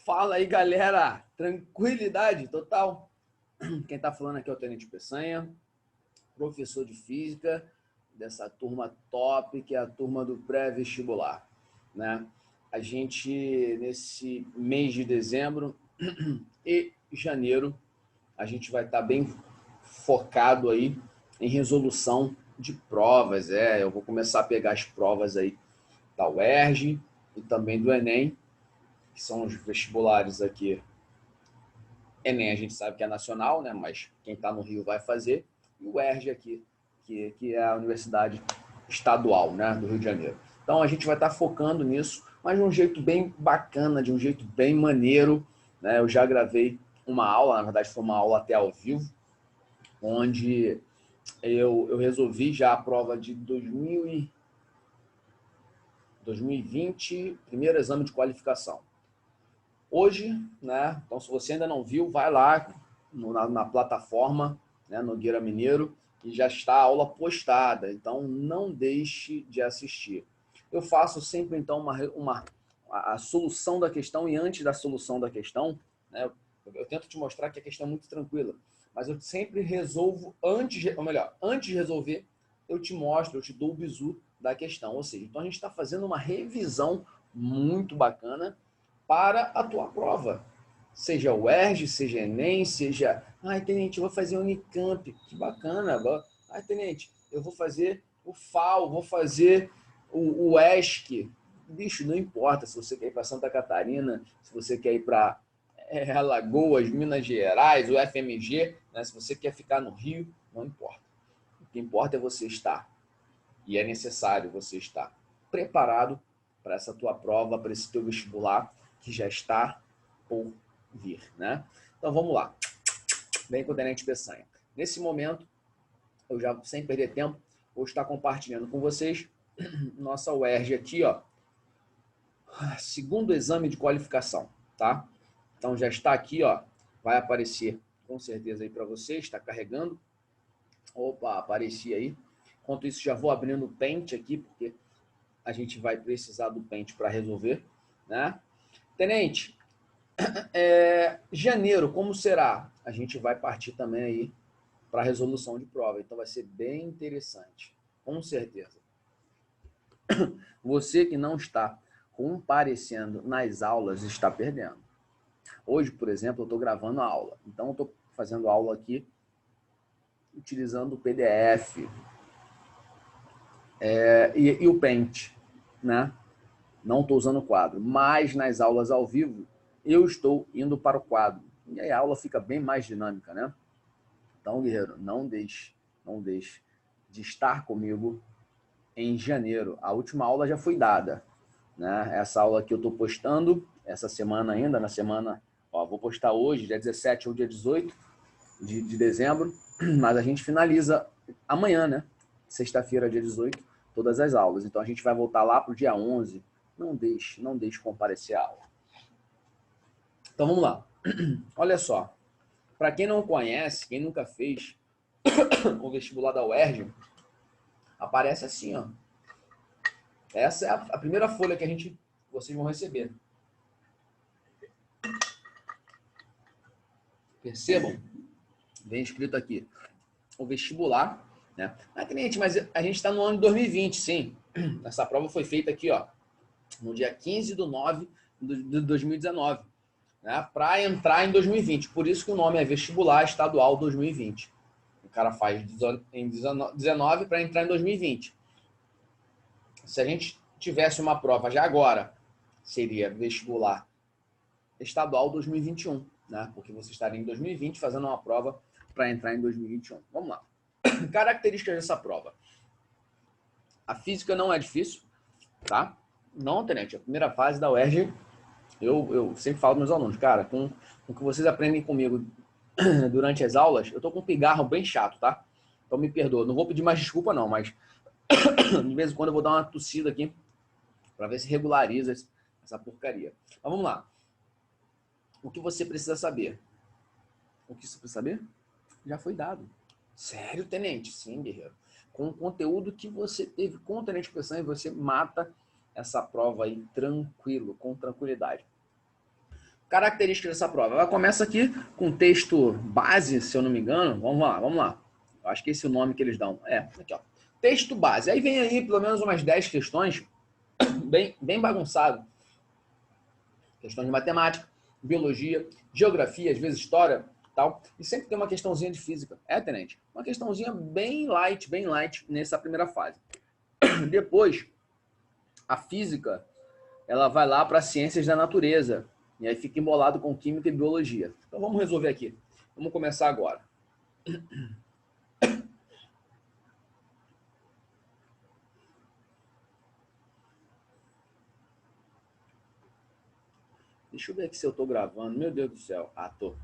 Fala aí, galera! Tranquilidade total. Quem tá falando aqui é o Tenente Peçanha, professor de Física dessa turma top, que é a turma do pré-vestibular, né? A gente, nesse mês de dezembro e janeiro, a gente vai estar bem focado aí em resolução de provas. Eu vou começar a pegar as provas aí da UERJ e também do Enem, que são os vestibulares aqui. Enem a gente sabe que é nacional, né? Mas quem está no Rio vai fazer. E o UERJ aqui, que é a Universidade Estadual, né, do Rio de Janeiro. Então a gente vai estar focando nisso, mas de um jeito bem bacana, de um jeito bem maneiro, né? Eu já gravei uma aula, na verdade foi uma aula até ao vivo, onde eu resolvi já a prova de 2020, primeiro exame de qualificação. Hoje, né? Então, se você ainda não viu, vai lá na plataforma, né, Nogueira Mineiro, e já está a aula postada. Então, não deixe de assistir. Eu faço sempre, então, a solução da questão, e antes da solução da questão, né, eu tento te mostrar que a questão é muito tranquila, mas eu sempre resolvo antes de resolver, eu te mostro, eu te dou o bizu da questão. Ou seja, então a gente está fazendo uma revisão muito bacana para a tua prova. Seja o UERJ, seja Enem, seja... Ai, tenente, eu vou fazer o Unicamp. Que bacana. Ai, tenente, eu vou fazer o FAO, vou fazer o ESC. Bicho, não importa se você quer ir para Santa Catarina, se você quer ir para Alagoas, Minas Gerais, o FMG, né? Se você quer ficar no Rio, não importa. O que importa é você estar. E é necessário você estar preparado para essa tua prova, para esse teu vestibular, que já está por vir, né? Então vamos lá. Vem com o Tenente Peçanha. Nesse momento, eu já, sem perder tempo, vou estar compartilhando com vocês nossa UERJ aqui, ó. Segundo exame de qualificação, tá? Então já está aqui, ó. Vai aparecer com certeza aí para vocês, está carregando. Opa, apareci aí. Enquanto isso, já vou abrindo o Paint aqui, porque a gente vai precisar do Paint para resolver, né? Tenente, janeiro, como será? A gente vai partir também aí para a resolução de prova, então vai ser bem interessante, com certeza. Você que não está comparecendo nas aulas está perdendo. Hoje, por exemplo, eu estou gravando a aula, então eu estou fazendo aula aqui utilizando o PDF e o Paint, né? Não estou usando o quadro, mas nas aulas ao vivo eu estou indo para o quadro. E aí a aula fica bem mais dinâmica, né? Então, guerreiro, não deixe de estar comigo em janeiro. A última aula já foi dada, né? Essa aula que eu estou postando, essa semana ainda, na semana, ó, vou postar hoje, dia 17 ou dia 18 de dezembro, mas a gente finaliza amanhã, né? Sexta-feira, dia 18, todas as aulas. Então a gente vai voltar lá para o dia 11. Não deixe comparecer a aula. Então vamos lá. Olha só, para quem não conhece, quem nunca fez o vestibular da UERJ, aparece assim, ó. Essa é a primeira folha que vocês vão receber. Percebam? Vem escrito aqui, o vestibular, né? Ah, cliente, mas a gente está no ano de 2020, sim. Essa prova foi feita aqui, ó, no dia 15/9 de 2019, né? Para entrar em 2020. Por isso que o nome é Vestibular Estadual 2020. O cara faz em 19 para entrar em 2020. Se a gente tivesse uma prova já agora, seria Vestibular Estadual 2021, né? Porque você estaria em 2020 fazendo uma prova para entrar em 2021. Vamos lá. Características dessa prova. A física não é difícil, tá? Não, tenente. A primeira fase da UERJ, eu sempre falo para meus alunos, cara, com o que vocês aprendem comigo durante as aulas, eu tô com um pigarro bem chato, tá? Então me perdoa. Não vou pedir mais desculpa, não, mas de vez em quando eu vou dar uma tossida aqui para ver se regulariza essa porcaria. Mas vamos lá. O que você precisa saber? O que você precisa saber? Já foi dado. Sério, tenente? Sim, guerreiro. Com o conteúdo que você teve com o Tenente Peçanha, você mata essa prova aí tranquilo, com tranquilidade. Características dessa prova. Ela começa aqui com texto base, se eu não me engano. Vamos lá, vamos lá. Eu acho que esse é o nome que eles dão. Aqui, ó. Texto base. Aí vem aí pelo menos umas 10 questões, bem bagunçado. Questões de matemática, biologia, geografia, às vezes história, tal. E sempre tem uma questãozinha de física. Tenente? Uma questãozinha bem light nessa primeira fase. Depois, a física, ela vai lá para ciências da natureza. E aí fica embolado com química e biologia. Então vamos resolver aqui. Vamos começar agora. Deixa eu ver aqui se eu estou gravando. Meu Deus do céu. Tô.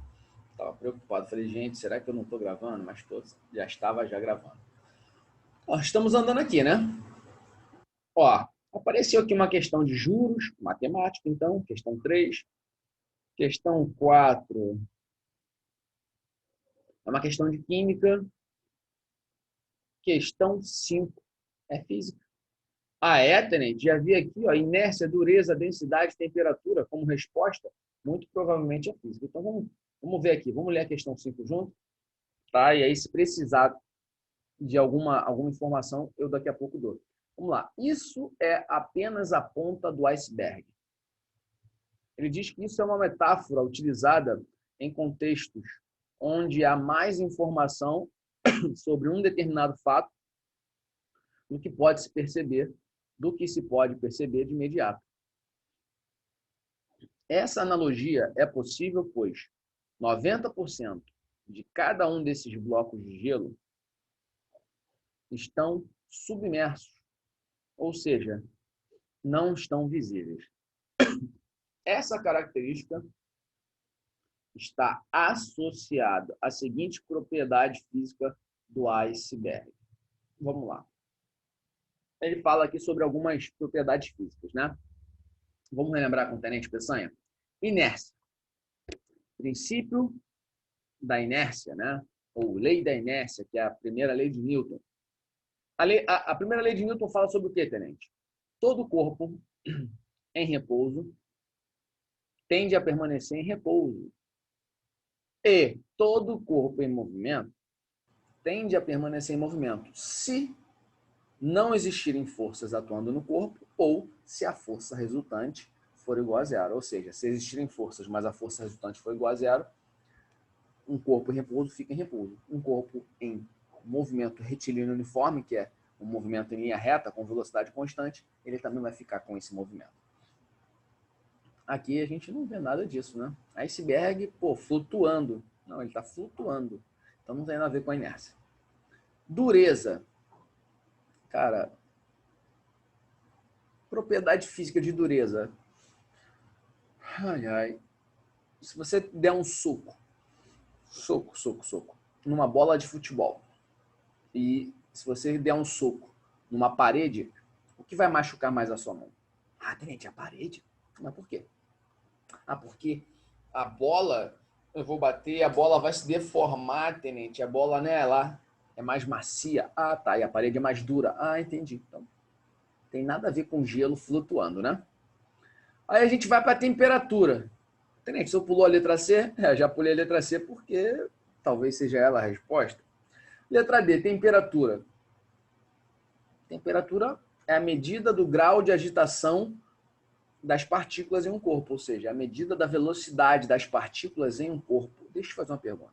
Estava preocupado. Falei, gente, será que eu não estou gravando? Mas já estava gravando. Ó, estamos andando aqui, né? Ó, apareceu aqui uma questão de juros, matemática, então, questão 3. Questão 4 é uma questão de química. Questão 5 é física. Tenente, já vi aqui, ó, inércia, dureza, densidade, temperatura como resposta, muito provavelmente é física. Então, vamos ver aqui, vamos ler a questão 5 junto, tá? E aí, se precisar de alguma informação, eu daqui a pouco dou. Vamos lá. Isso é apenas a ponta do iceberg. Ele diz que isso é uma metáfora utilizada em contextos onde há mais informação sobre um determinado fato do que se pode perceber de imediato. Essa analogia é possível, pois 90% de cada um desses blocos de gelo estão submersos, ou seja, não estão visíveis. Essa característica está associada à seguinte propriedade física do iceberg. Vamos lá. Ele fala aqui sobre algumas propriedades físicas, né? Vamos relembrar com o Tenente Peçanha? Inércia. Princípio da inércia, né? Ou lei da inércia, que é a primeira lei de Newton. A primeira lei de Newton fala sobre o quê, Tenente? Todo corpo em repouso tende a permanecer em repouso. E todo corpo em movimento tende a permanecer em movimento se não existirem forças atuando no corpo ou se a força resultante for igual a zero. Ou seja, se existirem forças, mas a força resultante for igual a zero, um corpo em repouso fica em repouso. Um corpo em movimento retilíneo uniforme, que é um movimento em linha reta com velocidade constante, ele também vai ficar com esse movimento. Aqui a gente não vê nada disso, né? Iceberg, flutuando. Não, ele está flutuando. Então não tem nada a ver com a inércia. Dureza. Cara, propriedade física de dureza. Se você der um soco, numa bola de futebol, e se você der um soco numa parede, o que vai machucar mais a sua mão? Tenente, a parede? Mas por quê? Porque a bola, eu vou bater, a bola vai se deformar, Tenente. A bola, né, lá é mais macia. Tá, e a parede é mais dura. Entendi. Então, tem nada a ver com gelo flutuando, né? Aí a gente vai para a temperatura. Tenente, se eu pulou a letra C, já pulei a letra C porque talvez seja ela a resposta. Letra D, temperatura. Temperatura é a medida do grau de agitação das partículas em um corpo, ou seja, a medida da velocidade das partículas em um corpo. Deixa eu fazer uma pergunta.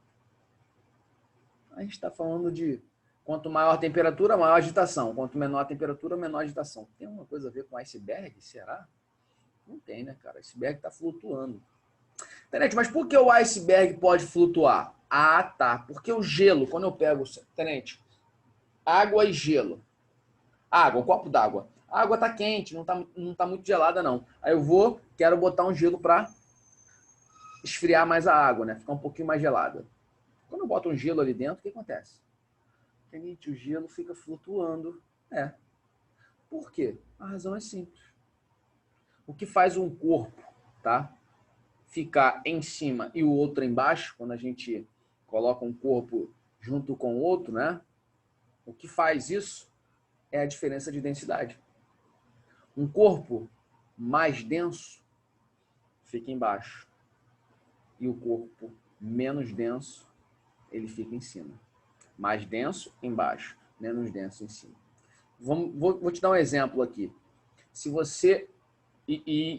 A gente está falando de quanto maior a temperatura, maior a agitação. Quanto menor a temperatura, menor a agitação. Tem alguma coisa a ver com iceberg? Será? Não tem, né, cara? O iceberg está flutuando. Tenente, mas por que o iceberg pode flutuar? Tá. Porque o gelo, quando eu pego, Tenente, água e gelo. Água, um copo d'água. A água tá quente, não tá muito gelada, não. Aí eu quero botar um gelo para esfriar mais a água, né? Ficar um pouquinho mais gelada. Quando eu boto um gelo ali dentro, o que acontece? Tenente, o gelo fica flutuando. Por quê? A razão é simples. O que faz um corpo, tá, ficar em cima e o outro embaixo, quando a gente coloca um corpo junto com o outro, né? O que faz isso é a diferença de densidade. Um corpo mais denso fica embaixo. e o corpo menos denso, ele fica em cima. Mais denso, embaixo. Menos denso, em cima. Vou te dar um exemplo aqui. Se você...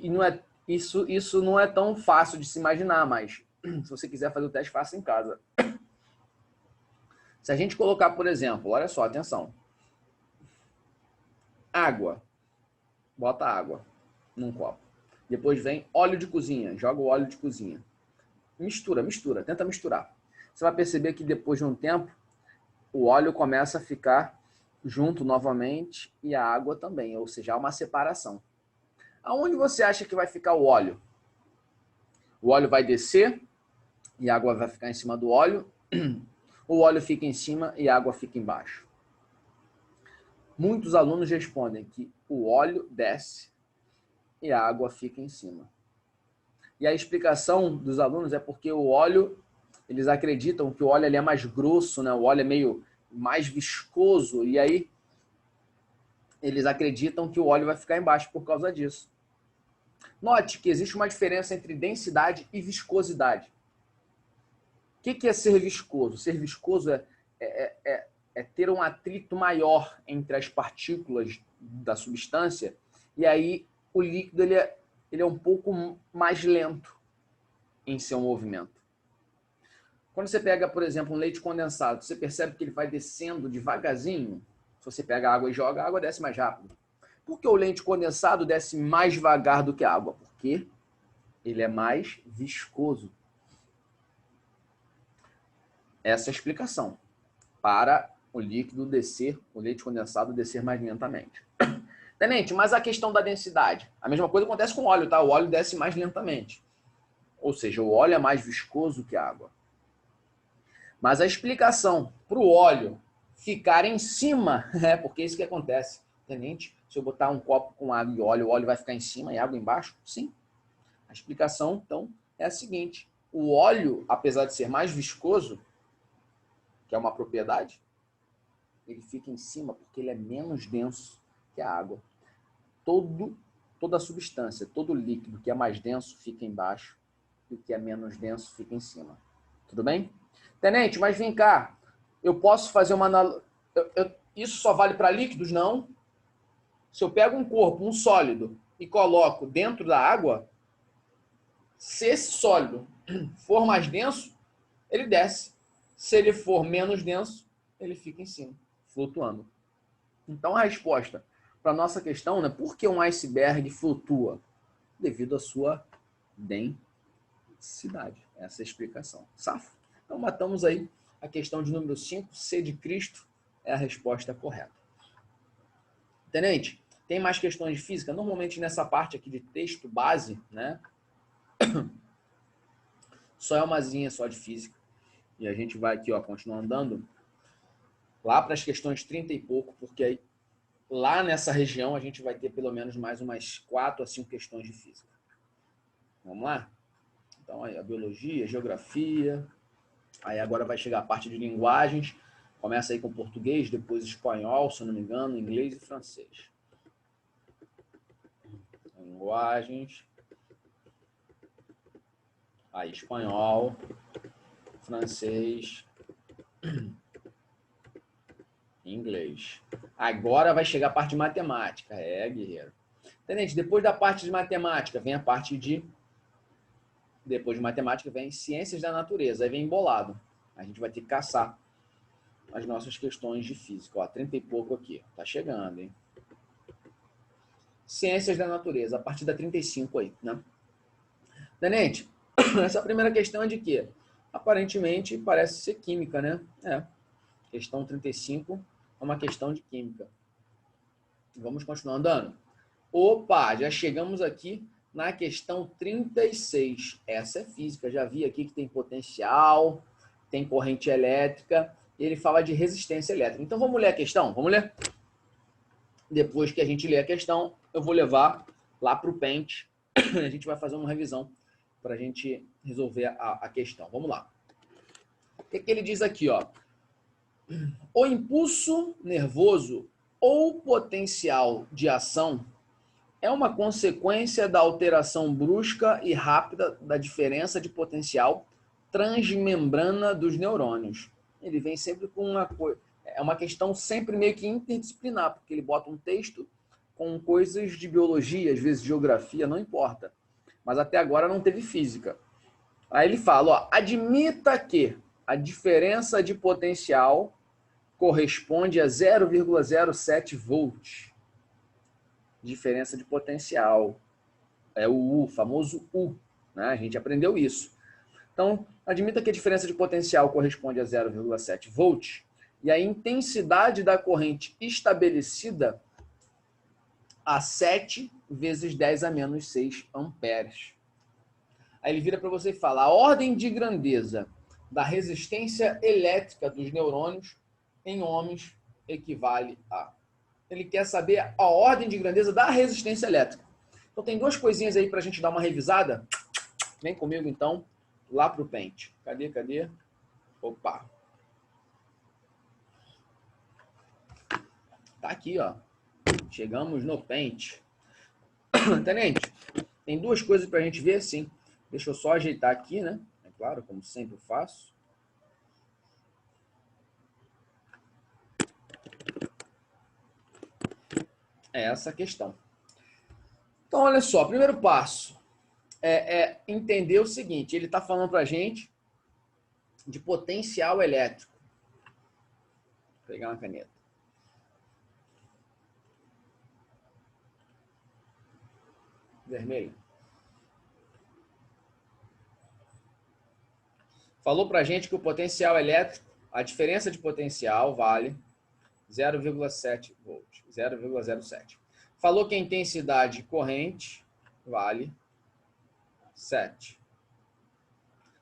não é, isso não é tão fácil de se imaginar, mas se você quiser fazer o teste, faça em casa. Se a gente colocar, por exemplo, olha só, atenção. Água. Bota água num copo. Depois vem óleo de cozinha. Joga o óleo de cozinha. Mistura, tenta misturar. Você vai perceber que depois de um tempo, o óleo começa a ficar junto novamente e a água também, ou seja, há uma separação. Aonde você acha que vai ficar o óleo? O óleo vai descer e a água vai ficar em cima do óleo. O óleo fica em cima e a água fica embaixo. Muitos alunos respondem que o óleo desce e a água fica em cima. E a explicação dos alunos é porque o óleo, eles acreditam que o óleo ele é mais grosso, né? O óleo é meio mais viscoso, e aí eles acreditam que o óleo vai ficar embaixo por causa disso. Note que existe uma diferença entre densidade e viscosidade. O que é ser viscoso? Ser viscoso é ter um atrito maior entre as partículas da substância, e aí o líquido ele é um pouco mais lento em seu movimento. Quando você pega, por exemplo, um leite condensado, você percebe que ele vai descendo devagarzinho. Se você pega água e joga, a água desce mais rápido. Por que o leite condensado desce mais devagar do que a água? Porque ele é mais viscoso. Essa é a explicação para o líquido descer, o leite condensado descer mais lentamente. Tenente, mas a questão da densidade? A mesma coisa acontece com o óleo, tá? O óleo desce mais lentamente. Ou seja, o óleo é mais viscoso que a água. Mas a explicação para o óleo ficar em cima, porque é isso que acontece. Tenente, se eu botar um copo com água e óleo, o óleo vai ficar em cima e a água embaixo? Sim. A explicação, então, é a seguinte. O óleo, apesar de ser mais viscoso, que é uma propriedade, ele fica em cima porque ele é menos denso que a água. Toda a substância, todo líquido que é mais denso fica embaixo e o que é menos denso fica em cima. Tudo bem? Tenente, mas vem cá. Eu posso fazer uma analogia... Isso só vale para líquidos? Não. Se eu pego um corpo, um sólido, e coloco dentro da água, se esse sólido for mais denso, ele desce. Se ele for menos denso, ele fica em cima, flutuando. Então, a resposta para a nossa questão, né, por que um iceberg flutua? Devido à sua densidade. Essa é a explicação. Safo? Então, matamos aí a questão de número 5, C de Cristo é a resposta correta. Tenente, tem mais questões de física? Normalmente, nessa parte aqui de texto base, né, só é umazinha só de física. E a gente vai aqui, ó, continuar andando lá para as questões 30 e pouco, porque aí, lá nessa região a gente vai ter pelo menos mais umas 4 a 5 questões de física. Vamos lá? Então, aí a biologia, geografia, aí agora vai chegar a parte de linguagens, começa aí com português, depois espanhol, se eu não me engano, inglês e francês. Linguagens, aí espanhol, francês, inglês. Agora vai chegar a parte de matemática. Guerreiro. Tenente, depois da parte de matemática, vem a parte de... Depois de matemática, vem ciências da natureza. Aí vem embolado. A gente vai ter que caçar as nossas questões de física. Ó, 30 e pouco aqui. Tá chegando, hein? Ciências da natureza, a partir da 35 aí, né? Tenente, essa primeira questão é de quê? Aparentemente, parece ser química, né? Questão 35 é uma questão de química. Vamos continuar andando. Opa, já chegamos aqui na questão 36. Essa é física. Já vi aqui que tem potencial, tem corrente elétrica, e ele fala de resistência elétrica. Então, vamos ler a questão? Vamos ler? Depois que a gente ler a questão, eu vou levar lá para o Paint. A gente vai fazer uma revisão para a gente resolver a questão. Vamos lá. O que ele diz aqui, ó? O impulso nervoso ou potencial de ação é uma consequência da alteração brusca e rápida da diferença de potencial transmembrana dos neurônios. Ele vem sempre com uma coisa... É uma questão sempre meio que interdisciplinar, porque ele bota um texto com coisas de biologia, às vezes geografia, não importa. Mas até agora não teve física. Aí ele fala, ó, admita que a diferença de potencial corresponde a 0,07 volts. Diferença de potencial. É o U, famoso U. Né? A gente aprendeu isso. Então, admita que a diferença de potencial corresponde a 0,7 volts e a intensidade da corrente estabelecida a 7 vezes 10 a menos 6 amperes. Aí ele vira para você e fala, a ordem de grandeza da resistência elétrica dos neurônios em ohms equivale a... Ele quer saber a ordem de grandeza da resistência elétrica. Então tem duas coisinhas aí para a gente dar uma revisada. Vem comigo então, lá para o Paint. Cadê? Opa! Tá aqui, ó. Chegamos no Paint. Tenente, tem duas coisas para a gente ver, sim. Deixa eu só ajeitar aqui, né? É claro, como sempre faço. É essa a questão. Então, olha só, primeiro passo é entender o seguinte, ele está falando para a gente de potencial elétrico. Vou pegar uma caneta. Vermelho. Falou para a gente que o potencial elétrico, a diferença de potencial vale 0,7 volts, 0,07. Falou que a intensidade corrente vale 7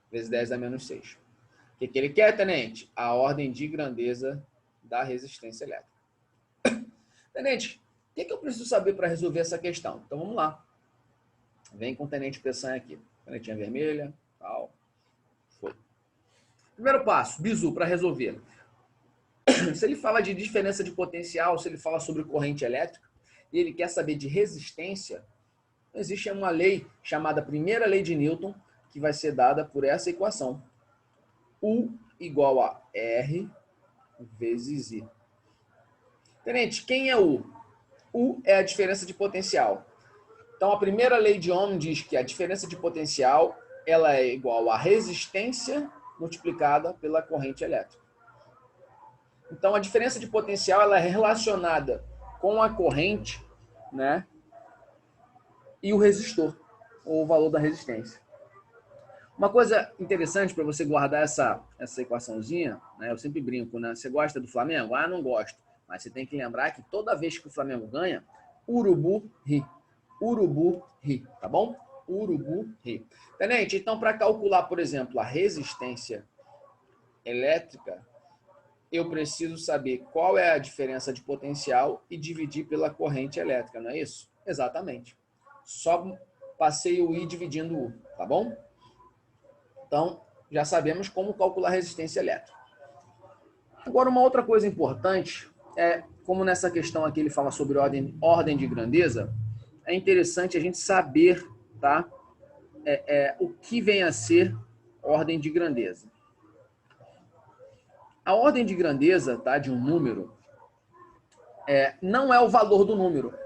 vezes 10 a menos 6. O que ele quer, tenente? A ordem de grandeza da resistência elétrica. Tenente, o que eu preciso saber para resolver essa questão? Então vamos lá. Vem com o tenente Peçanha aqui. Canetinha vermelha, tal. Foi. Primeiro passo, bizu, para resolver. Se ele fala de diferença de potencial, se ele fala sobre corrente elétrica, e ele quer saber de resistência, existe uma lei chamada primeira lei de Newton, que vai ser dada por essa equação. U igual a R vezes I. Tenente, quem é U? U é a diferença de potencial. Então, a primeira lei de Ohm diz que a diferença de potencial ela é igual a resistência multiplicada pela corrente elétrica. Então, a diferença de potencial ela é relacionada com a corrente, né, e o resistor, ou o valor da resistência. Uma coisa interessante para você guardar essa equaçãozinha, né, eu sempre brinco, né? Você gosta do Flamengo? Ah, não gosto. Mas você tem que lembrar que toda vez que o Flamengo ganha, urubu ri. Urubu ri, tá bom? Urubu ri. Tenente, então para calcular, por exemplo, a resistência elétrica, eu preciso saber qual é a diferença de potencial e dividir pela corrente elétrica, não é isso? Exatamente. Só passei o I dividindo o U, tá bom? Então, já sabemos como calcular a resistência elétrica. Agora, uma outra coisa importante é, como nessa questão aqui ele fala sobre ordem de grandeza, é interessante a gente saber, tá, o que vem a ser ordem de grandeza. A ordem de grandeza, tá, de um número não é o valor do número,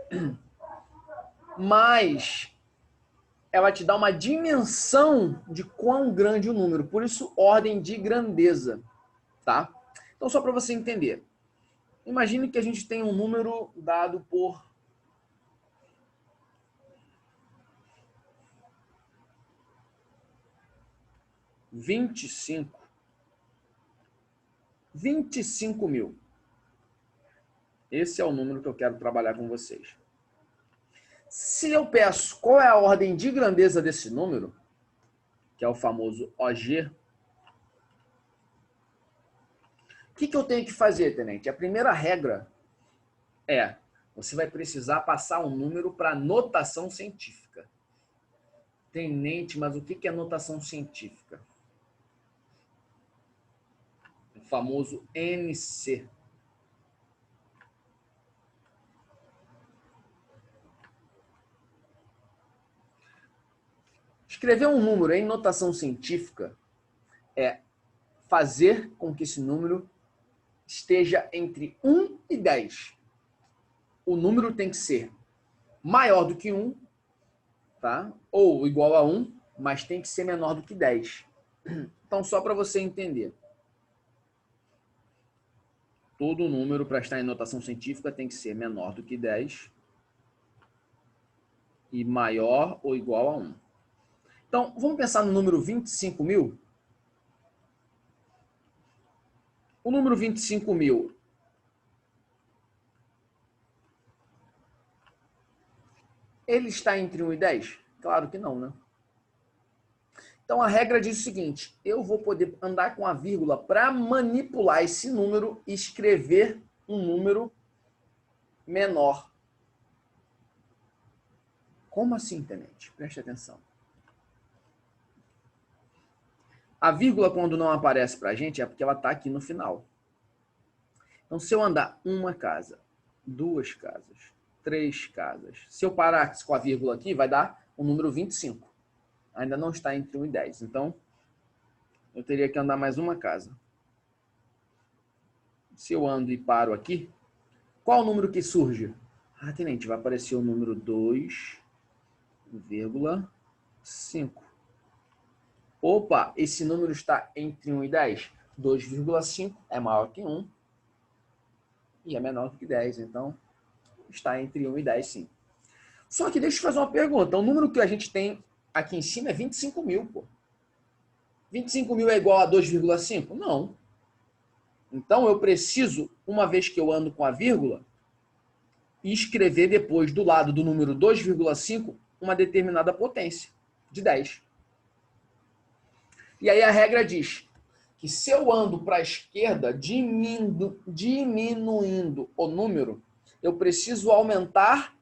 mas ela te dá uma dimensão de quão grande o número. Por isso, ordem de grandeza, tá? Então, só para você entender. Imagine que a gente tem um número dado por 25 mil. Esse é o número que eu quero trabalhar com vocês. Se eu peço qual é a ordem de grandeza desse número, que é o famoso OG, o que eu tenho que fazer, tenente? A primeira regra é, você vai precisar passar um número para notação científica. Tenente, mas o que é notação científica? O famoso NC. Escrever um número em notação científica é fazer com que esse número esteja entre 1 e 10. O número tem que ser maior do que 1, tá? Ou igual a 1, mas tem que ser menor do que 10. Então, só para você entender. Todo número para estar em notação científica tem que ser menor do que 10 e maior ou igual a 1. Então, vamos pensar no número 25.000? O número 25.000 ele está entre 1 e 10? Claro que não, né? Então, a regra diz o seguinte, eu vou poder andar com a vírgula para manipular esse número e escrever um número menor. Como assim, tenente? Preste atenção. A vírgula, quando não aparece para a gente, é porque ela está aqui no final. Então, se eu andar uma casa, 2 casas, 3 casas, se eu parar com a vírgula aqui, vai dar o número 25. Ainda não está entre 1 e 10. Então, eu teria que andar mais uma casa. Se eu ando e paro aqui, qual o número que surge? Ah, tenente, vai aparecer o número 2,5. Opa, esse número está entre 1 e 10. 2,5 é maior que 1 e é menor que 10. Então, está entre 1 e 10, sim. Só que deixa eu fazer uma pergunta. O número que a gente tem aqui em cima é 25.000, pô. 25.000 é igual a 2,5? Não. Então, eu preciso, uma vez que eu ando com a vírgula, escrever depois do lado do número 2,5 uma determinada potência de 10. E aí a regra diz que se eu ando para a esquerda diminuindo o número, eu preciso aumentar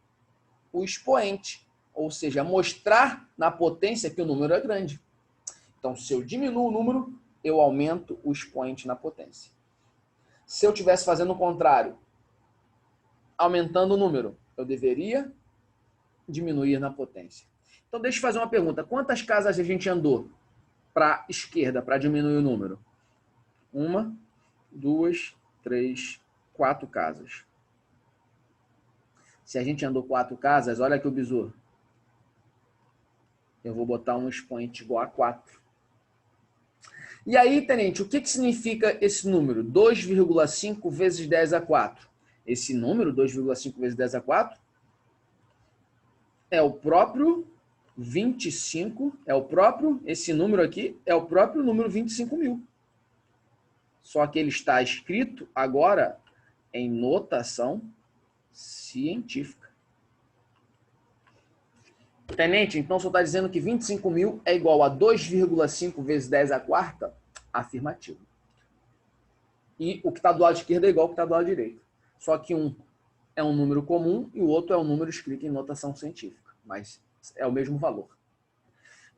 o expoente, ou seja, mostrar na potência que o número é grande. Então, se eu diminuo o número, eu aumento o expoente na potência. Se eu estivesse fazendo o contrário, aumentando o número, eu deveria diminuir na potência. Então, deixa eu fazer uma pergunta. Quantas casas a gente andou para a esquerda para diminuir o número? 1, 2, 3, 4 casas. Se a gente andou 4 casas, olha aqui o bizu. Eu vou botar um expoente igual a 4. E aí, tenente, o que significa esse número? 2,5 vezes 10 a 4. Esse número, 2,5 vezes 10 a 4, é o próprio 25, esse número aqui é o próprio número 25.000. Só que ele está escrito agora em notação científica. Tenente, então o senhor está dizendo que 25.000 é igual a 2,5 vezes 10 a quarta? Afirmativo. E o que está do lado esquerdo é igual ao que está do lado direito. Só que um é um número comum e o outro é um número escrito em notação científica. Mas é o mesmo valor.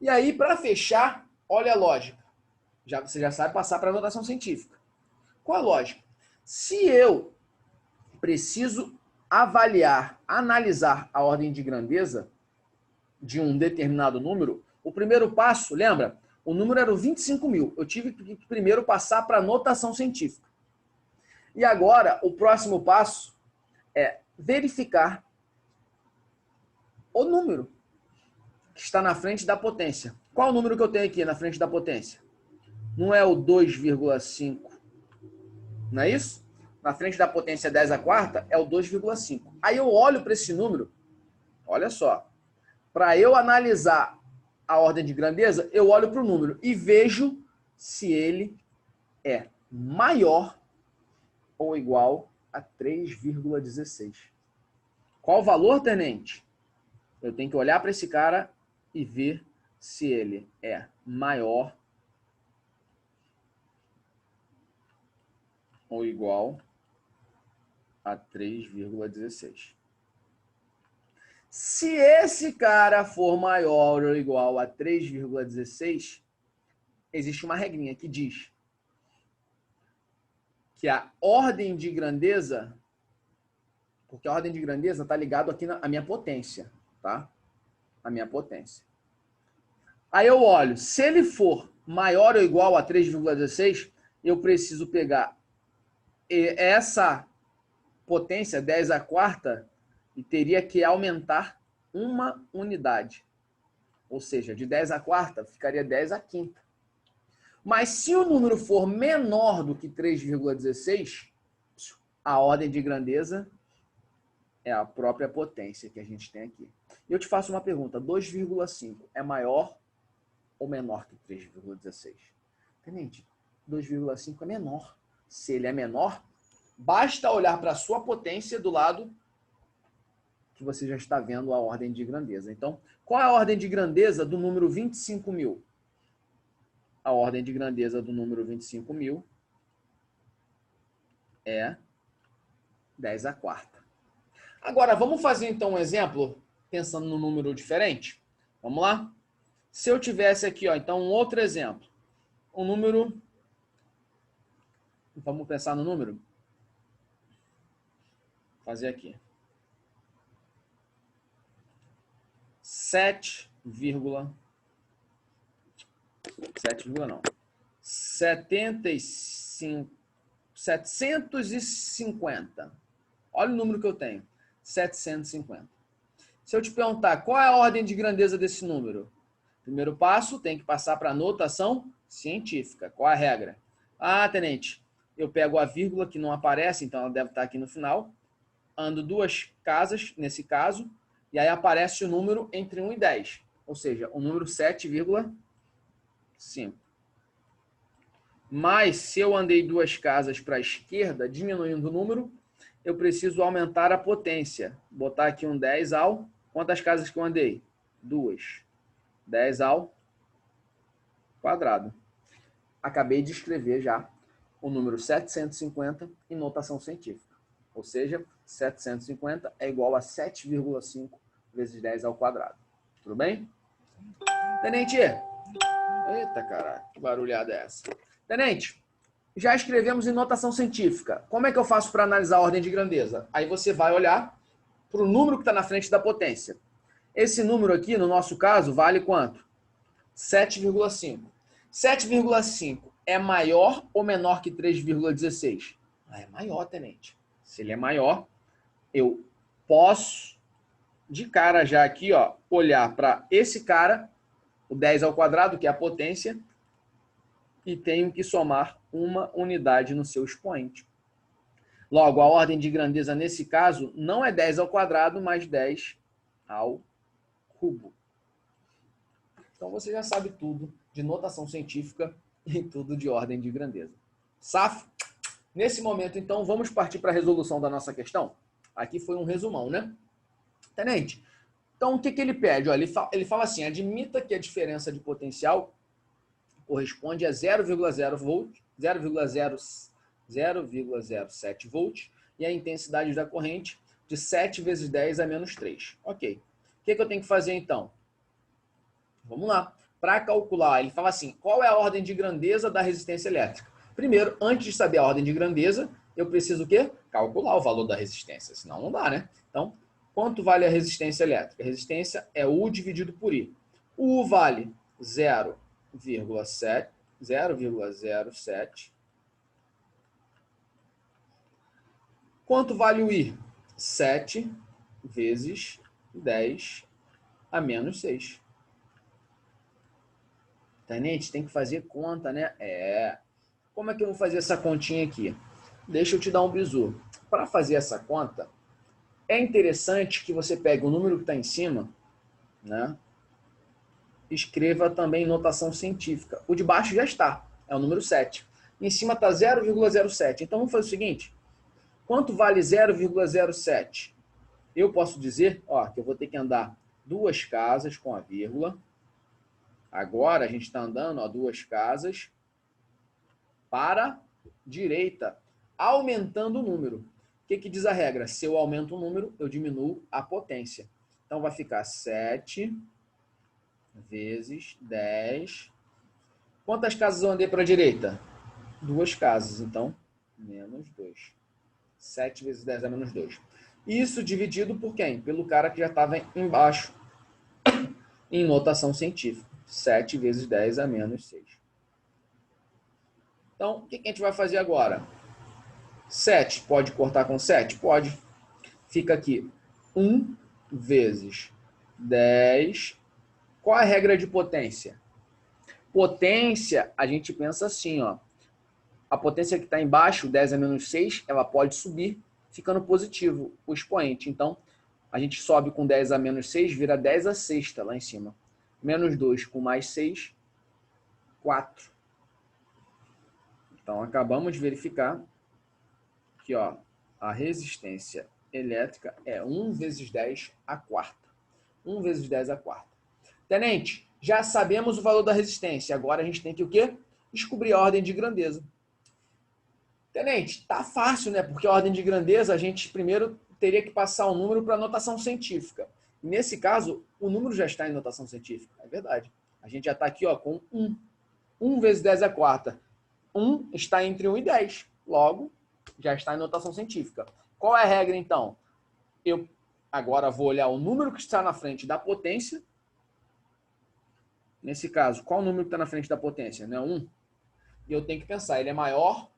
E aí, para fechar, olha a lógica. Você já sabe passar para a notação científica. Qual a lógica? Se eu preciso avaliar, analisar a ordem de grandeza de um determinado número, o primeiro passo, lembra? O número era o 25.000. Eu tive que primeiro passar para a notação científica. E agora, o próximo passo é verificar o número que está na frente da potência. Qual o número que eu tenho aqui na frente da potência? Não é o 2,5, não é isso? Na frente da potência 10 a quarta é o 2,5. Aí eu olho para esse número, olha só, para eu analisar a ordem de grandeza, eu olho para o número e vejo se ele é maior ou igual a 3,16. Qual o valor, tenente? Eu tenho que olhar para esse cara e ver se ele é maior ou igual a 3,16. Se esse cara for maior ou igual a 3,16, existe uma regrinha que diz que a ordem de grandeza, porque a ordem de grandeza está ligado aqui à minha potência, tá? A minha potência. Aí eu olho, se ele for maior ou igual a 3,16, eu preciso pegar essa potência, 10 à quarta, e teria que aumentar uma unidade. Ou seja, de 10 à quarta, ficaria 10 à quinta. Mas se o número for menor do que 3,16, a ordem de grandeza é a própria potência que a gente tem aqui. E eu te faço uma pergunta, 2,5 é maior ou menor que 3,16? Tenente, 2,5 é menor. Se ele é menor, basta olhar para a sua potência do lado que você já está vendo a ordem de grandeza. Então, qual é a ordem de grandeza do número 25.000? A ordem de grandeza do número 25.000 é 10 à quarta. Agora, vamos fazer então um exemplo, pensando num número diferente? Vamos lá? Se eu tivesse aqui, ó, então um outro exemplo. Um número... Vamos pensar no número? Vou fazer aqui. 7,50. Olha o número que eu tenho. 750. Se eu te perguntar qual é a ordem de grandeza desse número? Primeiro passo, tem que passar para a notação científica. Qual é a regra? Ah, tenente, eu pego a vírgula que não aparece, então ela deve estar aqui no final. Ando 2 casas, nesse caso, e aí aparece o número entre 1 e 10. Ou seja, o número 7,5. Mas se eu andei 2 casas para a esquerda, diminuindo o número, eu preciso aumentar a potência. Botar aqui um 10 ao... Quantas casas que eu andei? 2. 10 ao quadrado. Acabei de escrever já o número 750 em notação científica. Ou seja, 750 é igual a 7,5 vezes 10 ao quadrado. Tudo bem? Tenente, eita caraca, que barulhada é essa? Tenente, já escrevemos em notação científica. Como é que eu faço para analisar a ordem de grandeza? Aí você vai olhar para o número que está na frente da potência. Esse número aqui, no nosso caso, vale quanto? 7,5. 7,5 é maior ou menor que 3,16? É maior, tenente. Se ele é maior, eu posso, de cara já aqui, ó, olhar para esse cara, o 10 ao quadrado, que é a potência, e tenho que somar uma unidade no seu expoente. Logo, a ordem de grandeza nesse caso não é 10 ao quadrado, mas 10 ao cubo. Então você já sabe tudo de notação científica e tudo de ordem de grandeza. Safo? Nesse momento, então, vamos partir para a resolução da nossa questão? Aqui foi um resumão, né? Tenente, então o que ele pede? Olha, ele fala assim, admita que a diferença de potencial corresponde a 0,0 volt, 0,07 volt e a intensidade da corrente de 7 vezes 10 a menos 3. Ok. O que eu tenho que fazer então? Vamos lá. Para calcular, ele fala assim, qual é a ordem de grandeza da resistência elétrica? Primeiro, antes de saber a ordem de grandeza, eu preciso o quê? Calcular o valor da resistência, senão não dá, né? Então, quanto vale a resistência elétrica? A resistência é U dividido por I. O U vale 0,07. Quanto vale o I? 7 vezes 10 a menos 6. Tenente, tem que fazer conta, né? Como é que eu vou fazer essa continha aqui? Deixa eu te dar um bizu. Para fazer essa conta, é interessante que você pegue o número que está em cima, né? Escreva também notação científica. O de baixo já está, é o número 7. Em cima está 0,07. Então vamos fazer o seguinte, quanto vale 0,07? Eu posso dizer, ó, que eu vou ter que andar 2 casas com a vírgula. Agora a gente está andando, ó, 2 casas para a direita, aumentando o número. O que diz a regra? Se eu aumento o número, eu diminuo a potência. Então vai ficar 7 vezes 10. Quantas casas eu andei para a direita? 2 casas, então menos 2. 7 vezes 10 é menos 2. Isso dividido por quem? Pelo cara que já estava embaixo em notação científica. 7 vezes 10 a menos 6. Então, o que a gente vai fazer agora? 7 pode cortar com 7? Pode. Fica aqui 1 vezes 10. Qual é a regra de potência? Potência, a gente pensa assim, ó. A potência que está embaixo, 10 a menos 6, ela pode subir, ficando positivo o expoente. Então, a gente sobe com 10 a menos 6, vira 10 a sexta lá em cima. Menos 2 com mais 6, 4. Então, acabamos de verificar que ó, a resistência elétrica é 1 vezes 10 a quarta. 1 vezes 10 a quarta. Tenente, já sabemos o valor da resistência. Agora a gente tem que o quê? Descobrir a ordem de grandeza. Tenente, tá fácil, né? Porque a ordem de grandeza a gente primeiro teria que passar o número para notação científica. Nesse caso, o número já está em notação científica. É verdade. A gente já está aqui ó, com 1. 1 vezes 10 a quarta. 1 está entre 1 e 10. Logo, já está em notação científica. Qual é a regra, então? Eu agora vou olhar o número que está na frente da potência. Nesse caso, qual o número que está na frente da potência? Não é 1? E eu tenho que pensar, ele é maior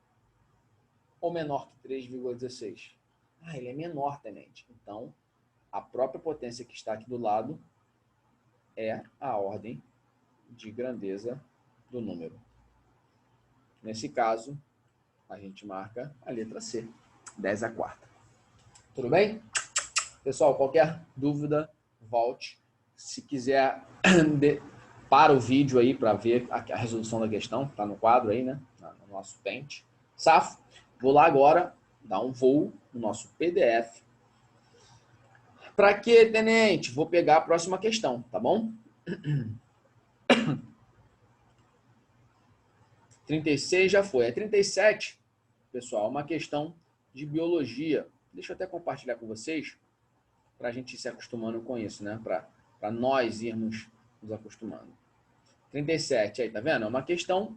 ou menor que 3,16? Ah, ele é menor, tenente. Então, a própria potência que está aqui do lado é a ordem de grandeza do número. Nesse caso, a gente marca a letra C, 10 a quarta. Tudo bem? Pessoal, qualquer dúvida, volte. Se quiser, para o vídeo aí para ver a resolução da questão, está no quadro aí, né? No nosso Paint. Safo, vou lá agora dar um voo no nosso PDF. Para quê, tenente? Vou pegar a próxima questão, tá bom? 36 já foi. A 37, pessoal, uma questão de biologia. Deixa eu até compartilhar com vocês, para a gente ir se acostumando com isso, né? Para nós irmos nos acostumando. 37, aí, tá vendo? É uma questão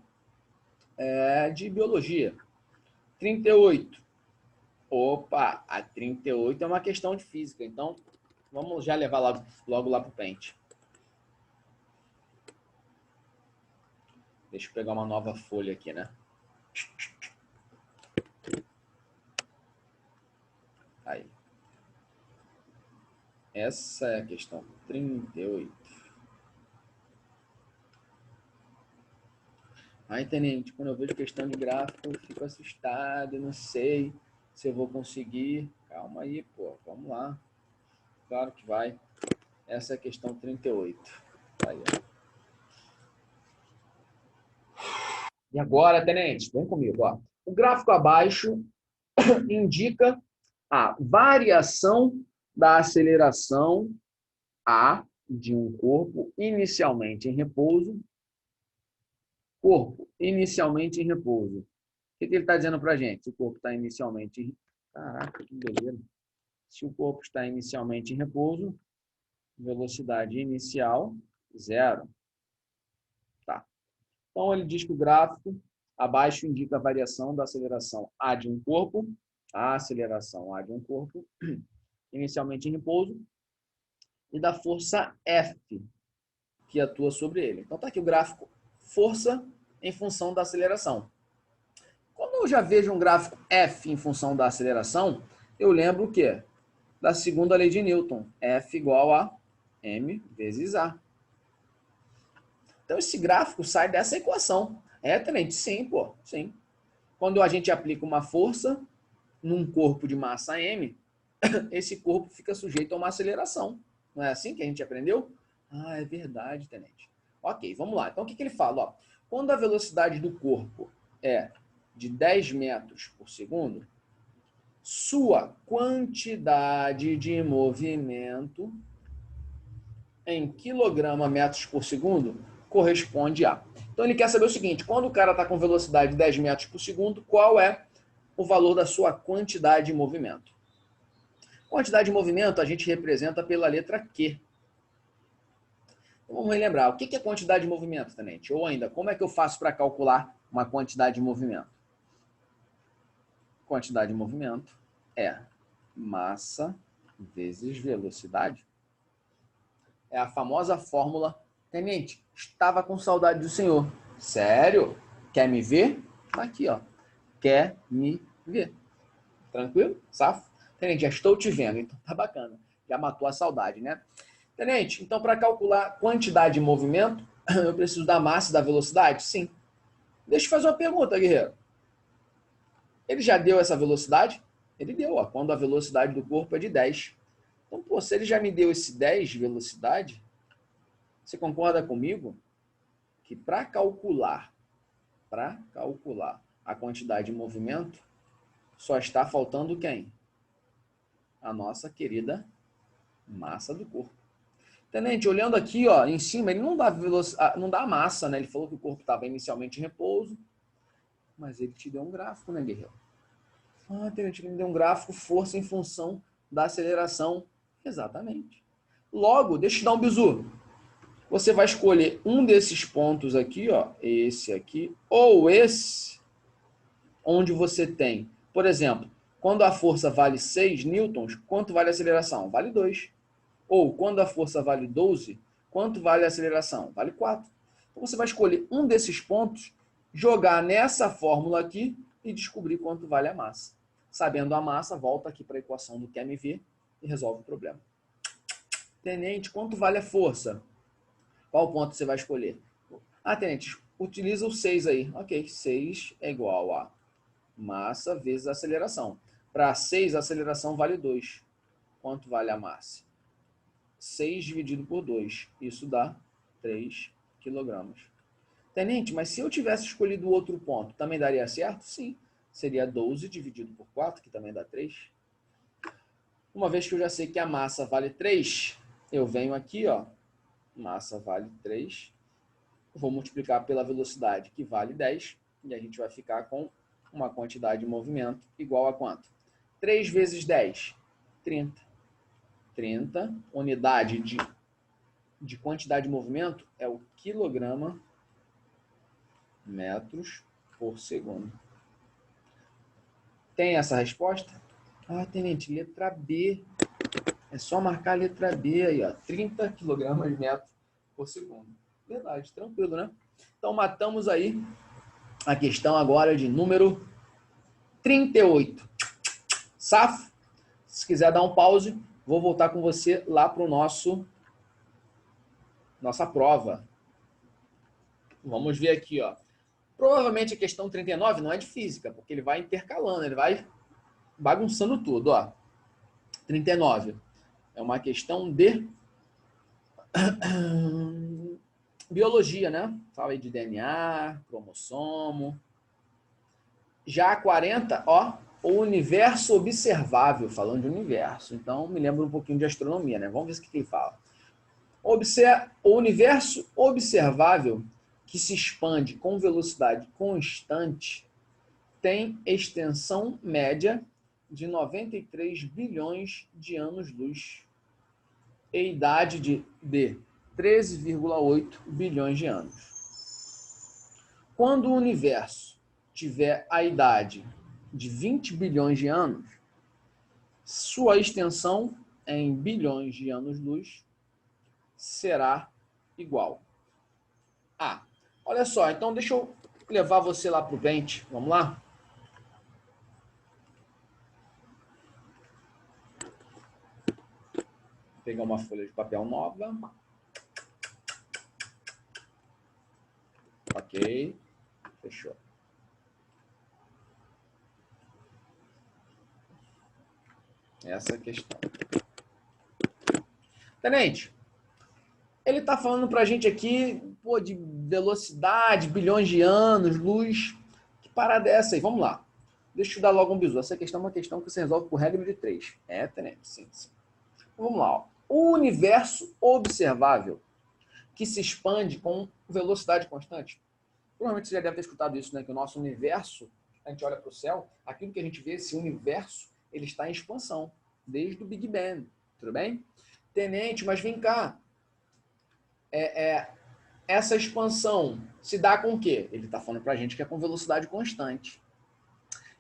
de biologia. 38. Opa, a 38 é uma questão de física. Então, vamos já levar logo lá para o Paint. Deixa eu pegar uma nova folha aqui, né? Aí. Essa é a questão 38. Aí, tenente, quando eu vejo questão de gráfico, eu fico assustado, eu não sei se eu vou conseguir. Calma aí, pô, vamos lá. Claro que vai. Essa é a questão 38. Aí, ó. E agora, tenente, vem comigo, ó. O gráfico abaixo indica a variação da aceleração A de um corpo inicialmente em repouso. Corpo inicialmente em repouso. O que ele está dizendo para a gente? Se o corpo está inicialmente em... Caraca, que beleza. Se o corpo está inicialmente em repouso, velocidade inicial, 0. Tá. Então, ele diz que o gráfico abaixo indica a variação da aceleração A de um corpo, a aceleração A de um corpo, inicialmente em repouso, e da força F, que atua sobre ele. Então, está aqui o gráfico força em função da aceleração. Quando eu já vejo um gráfico F em função da aceleração, eu lembro o quê? Da segunda lei de Newton, F igual a m vezes A. Então, esse gráfico sai dessa equação. É, tenente? Sim, pô. Sim. Quando a gente aplica uma força num corpo de massa m, esse corpo fica sujeito a uma aceleração. Não é assim que a gente aprendeu? Ah, é verdade, tenente. Ok, vamos lá. Então, o que ele fala? Ó, quando a velocidade do corpo é de 10 metros por segundo, sua quantidade de movimento em quilograma-metros por segundo corresponde a. Então, ele quer saber o seguinte, quando o cara está com velocidade de 10 metros por segundo, qual é o valor da sua quantidade de movimento? Quantidade de movimento a gente representa pela letra Q. Então, vamos relembrar, o que é quantidade de movimento, tenente? Ou ainda, como é que eu faço para calcular uma quantidade de movimento? Quantidade de movimento é massa vezes velocidade. É a famosa fórmula Tenente, estava com saudade do senhor. Sério? Quer me ver? Tá aqui, ó. Quer me ver. Tranquilo? Safo? Tenente, já estou te vendo, então tá bacana. Já matou a saudade, né? Tenente, então para calcular quantidade de movimento, eu preciso da massa e da velocidade? Sim. Deixa eu fazer uma pergunta, guerreiro. Ele já deu essa velocidade? Ele deu, ó, quando a velocidade do corpo é de 10. Então, pô, se ele já me deu esse 10 de velocidade, você concorda comigo que para calcular a quantidade de movimento, só está faltando quem? A nossa querida massa do corpo. Tenente, olhando aqui, ó, em cima, ele não dá massa, né? Ele falou que o corpo estava inicialmente em repouso, mas ele te deu um gráfico, né, guerreiro? Ah, Tenente, ele me deu um gráfico, força em função da aceleração. Exatamente. Logo, deixa eu te dar um bizu. Você vai escolher um desses pontos aqui, ó, esse aqui, ou esse, onde você tem, por exemplo, quando a força vale 6 newtons, quanto vale a aceleração? Vale 2. Ou, quando a força vale 12, quanto vale a aceleração? Vale 4. Então, você vai escolher um desses pontos, jogar nessa fórmula aqui e descobrir quanto vale a massa. Sabendo a massa, volta aqui para a equação do QMV e resolve o problema. Tenente, quanto vale a força? Qual ponto você vai escolher? Ah, tenente, utiliza o 6 aí. Ok, 6 é igual a massa vezes a aceleração. Para 6, a aceleração vale 2. Quanto vale a massa? 6 dividido por 2. Isso dá 3 kg. Tenente, mas se eu tivesse escolhido o outro ponto, também daria certo? Sim. Seria 12 dividido por 4, que também dá 3. Uma vez que eu já sei que a massa vale 3, eu venho aqui, ó, massa vale 3, vou multiplicar pela velocidade, que vale 10, e a gente vai ficar com uma quantidade de movimento igual a quanto? 3 vezes 10, 30. 30, unidade de quantidade de movimento é o quilograma metros por segundo. Tem essa resposta? Ah, tenente, letra B. É só marcar a letra B aí, ó. 30 kg metro por segundo. Verdade, tranquilo, né? Então, matamos aí a questão agora de número 38. Safo? Se quiser dar um pause, vou voltar com você lá para o nossa prova. Vamos ver aqui, ó. Provavelmente a questão 39 não é de física, porque ele vai intercalando, ele vai bagunçando tudo, ó. 39 é uma questão de biologia, né? Fala aí de DNA, cromossomo. Já a 40, ó, o universo observável, falando de universo. Então, me lembra um pouquinho de astronomia, né? Vamos ver o que ele fala. O universo observável, que se expande com velocidade constante, tem extensão média de 93 bilhões de anos-luz e idade de 13,8 bilhões de anos. Quando o universo tiver a idade de 20 bilhões de anos, sua extensão em bilhões de anos-luz será igual a... Olha só, então deixa eu levar você lá para o Paint. Vamos lá? Vou pegar uma folha de papel nova. Ok. Fechou. Essa é a questão. Tenente, ele está falando para a gente aqui, pô, de velocidade, bilhões de anos, luz. Que parada é essa aí? Vamos lá. Deixa eu dar logo um bisu. Essa questão é uma questão que você resolve por regra de 3. É, tenente? Sim, sim. Vamos lá. Ó. O universo observável, que se expande com velocidade constante. Provavelmente você já deve ter escutado isso, né? Que o nosso universo, a gente olha para o céu, aquilo que a gente vê, esse universo, ele está em expansão, desde o Big Bang. Tudo bem? Tenente, mas vem cá. Essa expansão se dá com o quê? Ele está falando para a gente que é com velocidade constante.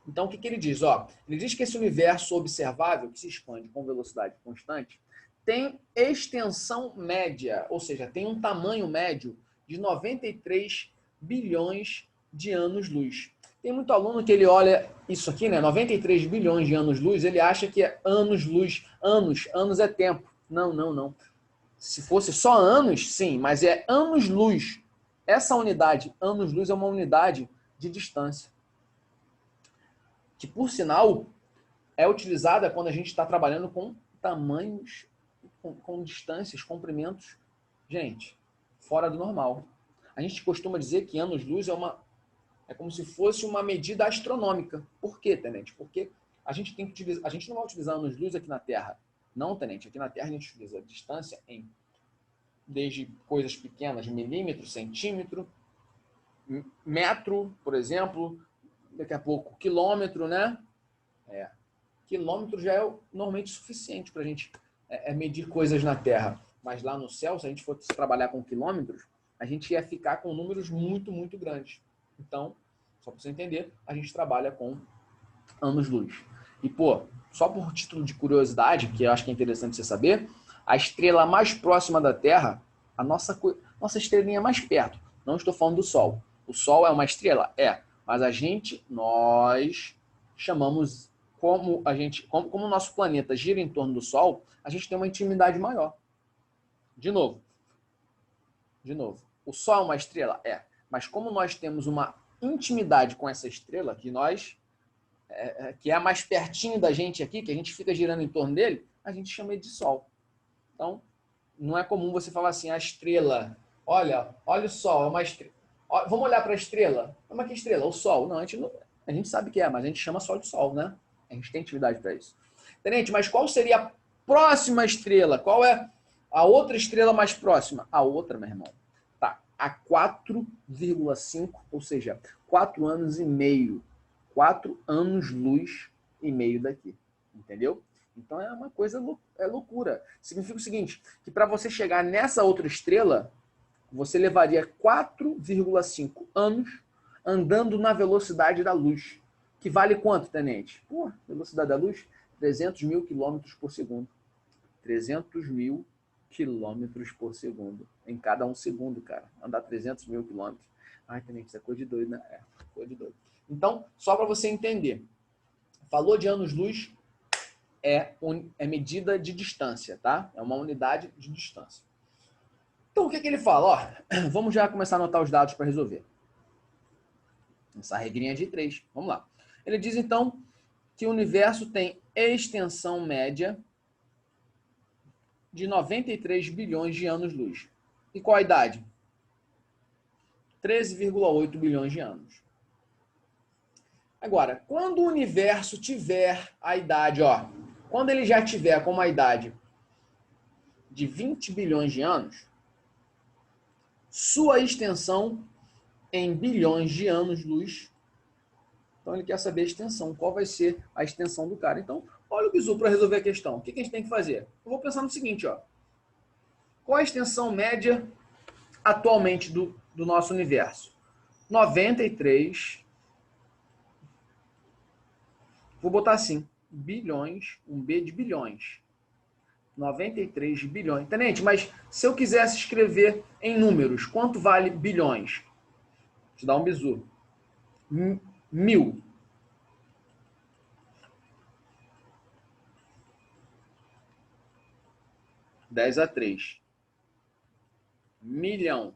Então, o que ele diz? Ó, ele diz que esse universo observável, que se expande com velocidade constante, tem extensão média, ou seja, tem um tamanho médio de 93 bilhões de anos-luz. Tem muito aluno que ele olha isso aqui, né? 93 bilhões de anos-luz, ele acha que é anos-luz. Anos é tempo. Não, não, não. Se fosse só anos, sim, mas é anos-luz. Essa unidade, anos-luz, é uma unidade de distância. Que, por sinal, é utilizada quando a gente está trabalhando com tamanhos, com distâncias, comprimentos, gente, fora do normal. A gente costuma dizer que anos-luz é como se fosse uma medida astronômica. Por quê, tenente? Porque a gente não vai utilizar anos-luz aqui na Terra. Não, tenente. Aqui na Terra a gente utiliza a distância desde coisas pequenas, milímetro, centímetro, metro, por exemplo, daqui a pouco quilômetro, né? Quilômetro já é normalmente suficiente para a gente medir coisas na Terra. Mas lá no céu, se a gente fosse trabalhar com quilômetros, a gente ia ficar com números muito, muito grandes. Então, só para você entender, a gente trabalha com anos-luz. E, pô, só por título de curiosidade, que eu acho que é interessante você saber, a estrela mais próxima da Terra, a nossa estrelinha mais perto, não estou falando do Sol. O Sol é uma estrela? É. Mas nós chamamos, como o nosso planeta gira em torno do Sol, a gente tem uma intimidade maior. De novo. O Sol é uma estrela? É. Mas como nós temos uma intimidade com essa estrela, que é a mais pertinho da gente aqui, que a gente fica girando em torno dele, a gente chama de Sol. Então, não é comum você falar assim, a estrela, olha o Sol, é uma estrela. Vamos olhar para a estrela? Mas que estrela? O Sol. Não, a gente sabe que é, mas a gente chama só de Sol, né? A gente tem intimidade para isso. Tenente, mas qual seria a próxima estrela? Qual é a outra estrela mais próxima? A outra, meu irmão, tá a 4,5, ou seja, 4 anos e meio. 4 anos-luz e meio daqui. Entendeu? Então é uma coisa, é loucura. Significa o seguinte, que para você chegar nessa outra estrela, você levaria 4,5 anos andando na velocidade da luz. Que vale quanto, tenente? Pô, velocidade da luz? 300 mil quilômetros por segundo. 300 mil quilômetros por segundo. Em cada um segundo, cara. Andar 300 mil quilômetros. Ai, tenente, isso é coisa de doido, né? É, coisa de doido. Então, só para você entender. Falou de anos-luz, é medida de distância, tá? É uma unidade de distância. Então, o que ele fala? Ó, vamos já começar a anotar os dados para resolver. Essa regrinha de 3. Vamos lá. Ele diz, então, que o universo tem extensão média de 93 bilhões de anos-luz. E qual a idade? 13,8 bilhões de anos. Agora, quando o universo tiver a idade, quando ele já tiver com uma idade de 20 bilhões de anos, sua extensão em bilhões de anos-luz. Então, ele quer saber a extensão. Qual vai ser a extensão do cara? Então, olha o bizu para resolver a questão. O que a gente tem que fazer? Eu vou pensar no seguinte, Qual a extensão média atualmente do nosso universo? 93. Vou botar assim, bilhões, um B de bilhões. 93 bilhões. Tenente, mas se eu quisesse escrever em números, quanto vale bilhões? Vou te dar um bizu. 1000. 10 a 3. Milhão.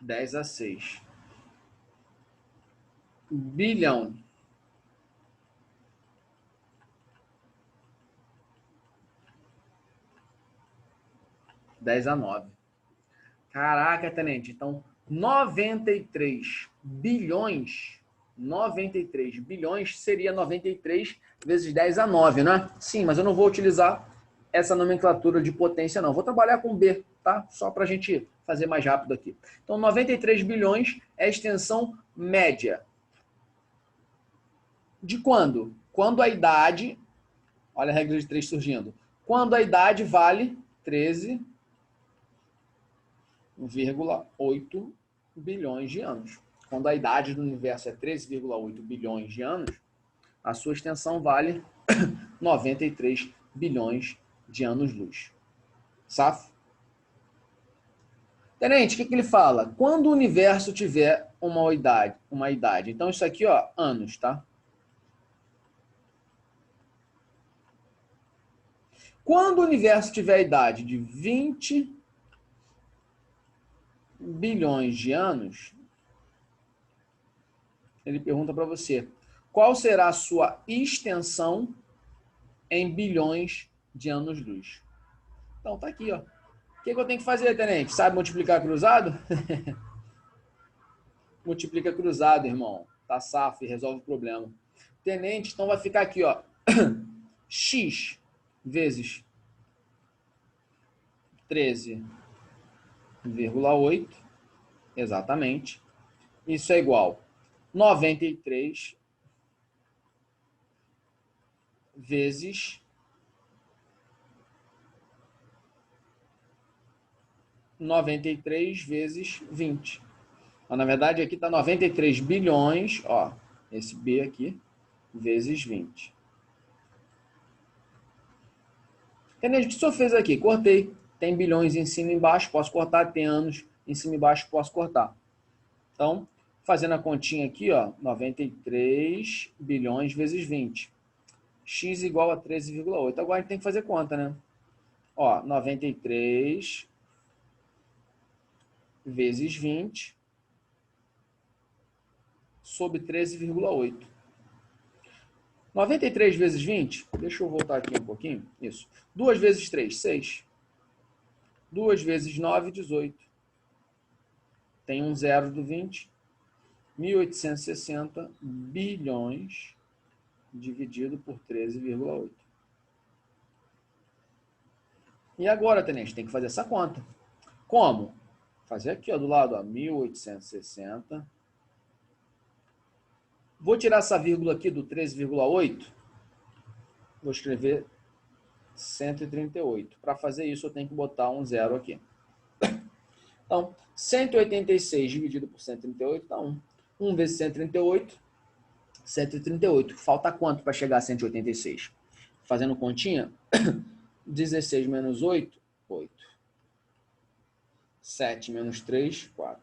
10 a 6. Bilhão. 10 a 9. Caraca, tenente. Então, 93 bilhões. 93 bilhões seria 93 vezes 10 a 9, né? Sim, mas eu não vou utilizar essa nomenclatura de potência, não. Vou trabalhar com B, tá? Só para a gente fazer mais rápido aqui. Então, 93 bilhões é a extensão média. De quando? Quando a idade... Olha a regra de 3 surgindo. Quando a idade vale 13,8 bilhões de anos. Quando a idade do universo é 13,8 bilhões de anos, a sua extensão vale 93 bilhões de anos-luz. Safo? Tenente, o que ele fala? Quando o universo tiver uma idade. Então, isso aqui, ó, anos, tá? Quando o universo tiver a idade de 20 bilhões de anos, ele pergunta para você, qual será a sua extensão em bilhões de anos-luz? Então, tá aqui, ó. O que eu tenho que fazer, tenente? Sabe multiplicar cruzado? Multiplica cruzado, irmão. Tá safo e resolve o problema. Tenente, então vai ficar aqui, ó. X vezes 13,8. Exatamente. Isso é igual 93 vezes 93 vezes 20. Mas, na verdade, aqui está 93 bilhões, ó, esse B aqui, vezes 20. Entendeu? O que o senhor fez aqui? Cortei. Tem bilhões em cima e embaixo, posso cortar. Tem anos em cima e embaixo, posso cortar. Então, fazendo a continha aqui, ó, 93 bilhões vezes 20. X igual a 13,8. Agora a gente tem que fazer conta, né? Ó, 93 vezes 20 sobre 13,8. 93 vezes 20, deixa eu voltar aqui um pouquinho. Isso. 2 vezes 3, 6. 2 vezes 9, 18. Tem um zero do 20. 1.860 bilhões dividido por 13,8. E agora, tenente, tem que fazer essa conta. Como? Fazer aqui, ó, do lado, ó, 1.860. Vou tirar essa vírgula aqui do 13,8. Vou escrever 138. Para fazer isso, eu tenho que botar um zero aqui. Então, 186 dividido por 138 dá 1. 1 vezes 138, 138. Falta quanto para chegar a 186? Fazendo continha, 16 menos 8, 8. 7 menos 3, 4.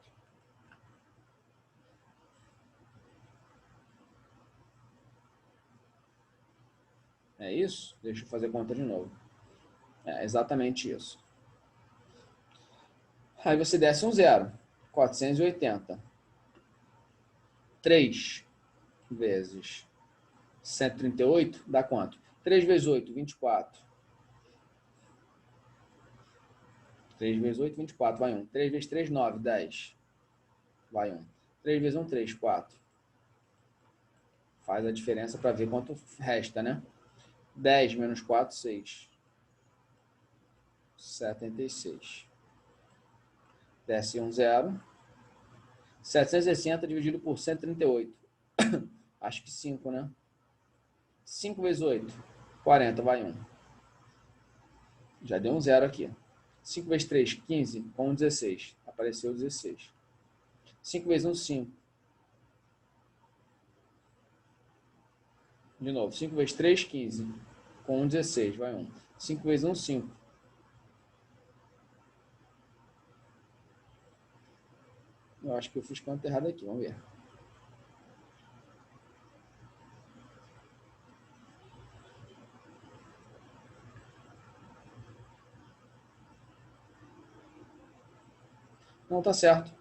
É isso? Deixa eu fazer conta de novo. É exatamente isso. Aí você desce um zero. 480. 3 vezes 138 dá quanto? 3 vezes 8, 24. 3 vezes 8, 24. Vai 1. 3 vezes 3, 9, 10. Vai 1. 3 vezes 1, 3, 4. Faz a diferença para ver quanto resta, né? 10 menos 4, 6. 76. Desce um zero. 760 dividido por 138. Acho que 5, né? 5 vezes 8, 40, vai 1. Já deu um zero aqui. 5 vezes 3, 15, com 16. Apareceu 16. 5 vezes 1, 5. De novo, 5 vezes 3, 15. Com 16, vai 1. 5 vezes 1, 5. Eu acho que eu fiz conta errada aqui, vamos ver. Não, tá certo.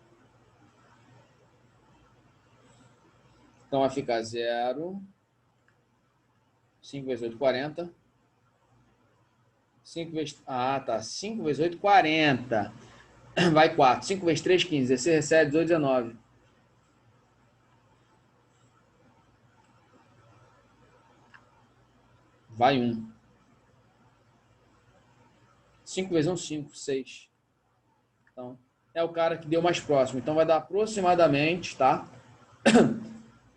Então vai ficar 0. 5 vezes 8, 40. 5 vezes... Ah, tá. 5 vezes 8, 40. Vai 4. 5 vezes 3, 15. 16, 17, 18, 19. Vai 1. 5 vezes 1, 5. 6. Então, é o cara que deu mais próximo. Então, vai dar aproximadamente, tá?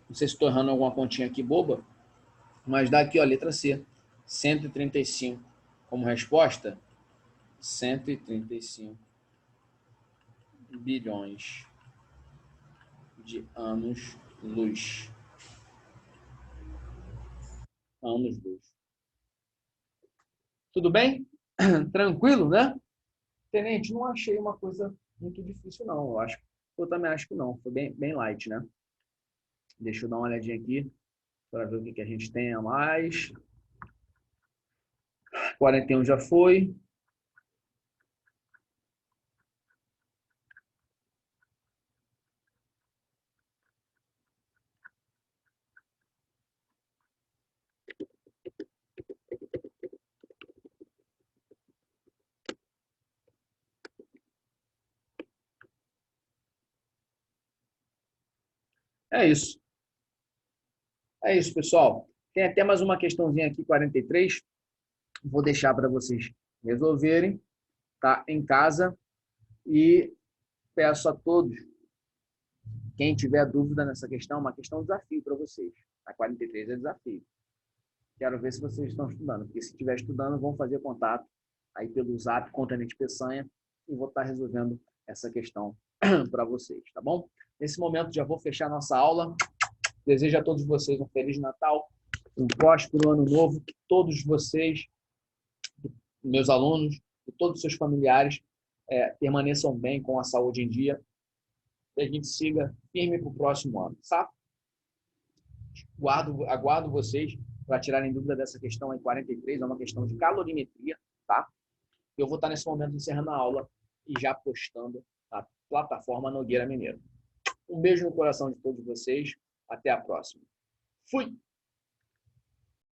Não sei se estou errando alguma continha aqui boba, mas dá aqui, ó, letra C. 135. Como resposta, 135 bilhões de anos-luz. anos luz. Tudo bem? Tranquilo, né? Tenente, não achei uma coisa muito difícil, não. Eu também acho que não. Foi bem light, né? Deixa eu dar uma olhadinha aqui para ver o que a gente tem a mais. 41 já foi. É isso. É isso, pessoal. Tem até mais uma questãozinha aqui, 43. Vou deixar para vocês resolverem, tá? Em casa. E peço a todos, quem tiver dúvida nessa questão, uma questão desafio para vocês. A 43 é desafio. Quero ver se vocês estão estudando, porque se estiver estudando, vão fazer contato aí pelo Zap com o Tenente Peçanha e vou estar resolvendo essa questão para vocês, tá bom? Nesse momento já vou fechar nossa aula. Desejo a todos vocês um Feliz Natal, um próspero Ano Novo, que todos vocês, meus alunos e todos os seus familiares permaneçam bem, com a saúde em dia, e a gente siga firme para o próximo ano, tá? Aguardo vocês para tirarem dúvida dessa questão em 43, é uma questão de calorimetria, tá? Eu vou estar nesse momento encerrando a aula e já postando na plataforma Nogueira Mineiro. Um beijo no coração de todos vocês, até a próxima. Fui!